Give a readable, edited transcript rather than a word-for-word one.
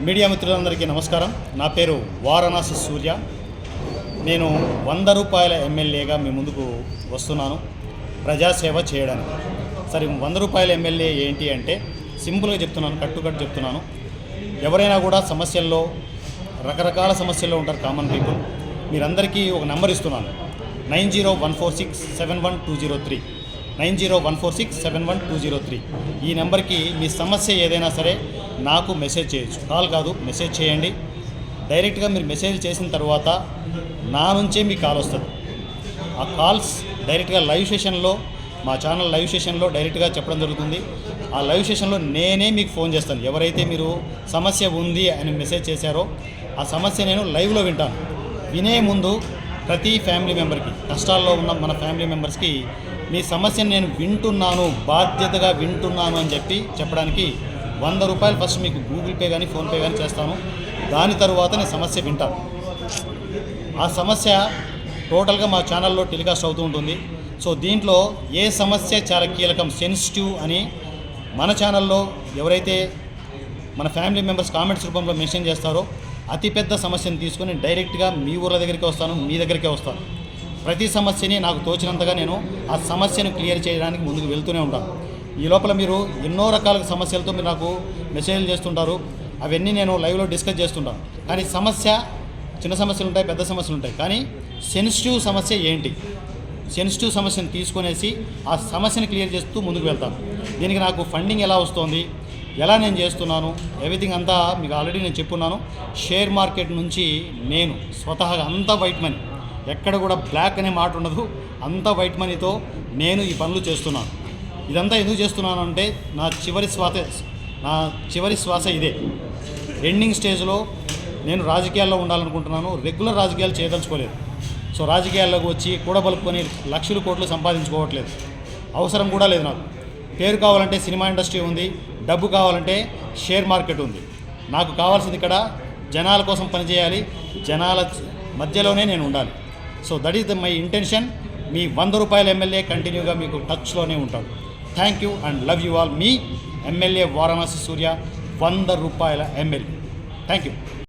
Media మిత్రులందరికీ నమస్కారం. నా పేరు వారణాసి సూర్య. నేను 100 రూపాయల ఎమ్మెల్యేగా మీ ముందుకు వస్తున్నాను ప్రజాసేవ చేయడానికి. సరే, 100 రూపాయల ఎమ్మెల్యే ఏంటి అంటే సింపుల్గా చెప్తున్నాను, కట్టుకట్టు చెప్తున్నాను. ఎవరైనా కూడా సమస్యల్లో రకరకాల సమస్యల్లో ఉంటారు కామన్ పీపుల్. మీరందరికీ ఒక నెంబర్ ఇస్తున్నాను, 9014671203 9014671203. ఈ నెంబర్కి మీ సమస్య ఏదైనా సరే నాకు మెసేజ్ చేయొచ్చు. కాల్ కాదు, మెసేజ్ చేయండి. డైరెక్ట్గా మీరు మెసేజ్ చేసిన తర్వాత నా నుంచే మీ కాల్ వస్తుంది. ఆ కాల్స్ డైరెక్ట్గా లైవ్ సెషన్లో, మా ఛానల్ లైవ్ సెషన్లో డైరెక్ట్గా చెప్పడం జరుగుతుంది. ఆ లైవ్ సెషన్లో నేనే మీకు ఫోన్ చేస్తాను. ఎవరైతే మీరు సమస్య ఉంది అని మెసేజ్ చేశారో ఆ సమస్య నేను లైవ్లో వింటాను. వినే ముందు ప్రతి ఫ్యామిలీ మెంబర్కి, కష్టాల్లో ఉన్న మన ఫ్యామిలీ మెంబర్స్కి మీ సమస్యను నేను వింటున్నాను, బాధ్యతగా వింటున్నాను అని చెప్పడానికి 100 రూపాయలు ఫస్ట్ మీకు గూగుల్ పే కానీ ఫోన్పే కానీ చేస్తాను. దాని తరువాత నేను సమస్య వింటాను. ఆ సమస్య టోటల్గా మా ఛానల్లో టెలికాస్ట్ అవుతూ ఉంటుంది. సో దీంట్లో ఏ సమస్య చాలా కీలకం, సెన్సిటివ్ అని మన ఛానల్లో ఎవరైతే మన ఫ్యామిలీ మెంబర్స్ కామెంట్స్ రూపంలో మెన్షన్ చేస్తారో అతిపెద్ద సమస్యను తీసుకొని డైరెక్ట్గా మీ ఊర్ల దగ్గరికి వస్తాను, మీ దగ్గరికే వస్తాను. ప్రతి సమస్యని నాకు తోచినంతగా నేను ఆ సమస్యను క్లియర్ చేయడానికి ముందుకు వెళ్తూనే ఉంటాను. ఈ లోపల మీరు ఎన్నో రకాల సమస్యలతో మీరు నాకు మెసేజ్లు చేస్తుంటారు. అవన్నీ నేను లైవ్లో డిస్కస్ చేస్తుంటాను. కానీ సమస్య, చిన్న సమస్యలు ఉంటాయి, పెద్ద సమస్యలు ఉంటాయి. కానీ సెన్సిటివ్ సమస్య ఏంటి, సెన్సిటివ్ సమస్యను తీసుకునేసి ఆ సమస్యను క్లియర్ చేస్తూ ముందుకు వెళ్తాను. దీనికి నాకు ఫండింగ్ ఎలా వస్తుంది, ఎలా నేను చేస్తున్నాను, ఎవ్రీథింగ్ అంతా మీకు ఆల్రెడీ నేను చెప్పున్నాను. షేర్ మార్కెట్ నుంచి నేను స్వతహాగా అంతా వైట్ మనీ, ఎక్కడ కూడా బ్లాక్ అనే మాట ఉండదు, అంతా వైట్ మనీతో నేను ఈ పనులు చేస్తున్నాను. ఇదంతా ఎందుకు చేస్తున్నాను అంటే నా చివరి శ్వాస ఇదే. ఎండింగ్ స్టేజ్లో నేను రాజకీయాల్లో ఉండాలనుకుంటున్నాను. రెగ్యులర్ రాజకీయాలు చేయదలుచుకోలేదు. సో రాజకీయాల్లోకి వచ్చి కూడబలుపుకొని లక్షలు కోట్లు సంపాదించుకోవట్లేదు, అవసరం కూడా లేదు. నాకు పేరు కావాలంటే సినిమా ఇండస్ట్రీ ఉంది, డబ్బు కావాలంటే షేర్ మార్కెట్ ఉంది. నాకు కావాల్సింది ఇక్కడ జనాల కోసం పనిచేయాలి, జనాల మధ్యలోనే నేను ఉండాలి. So that is my intention. మీ 100 రూపాయల ఎమ్మెల్యే కంటిన్యూగా మీకు టచ్లోనే ఉంటాడు. Thank you and love you all. మీ ఎమ్మెల్యే వారణాసి సూర్య, 100 రూపాయల ఎమ్మెల్యే. Thank you.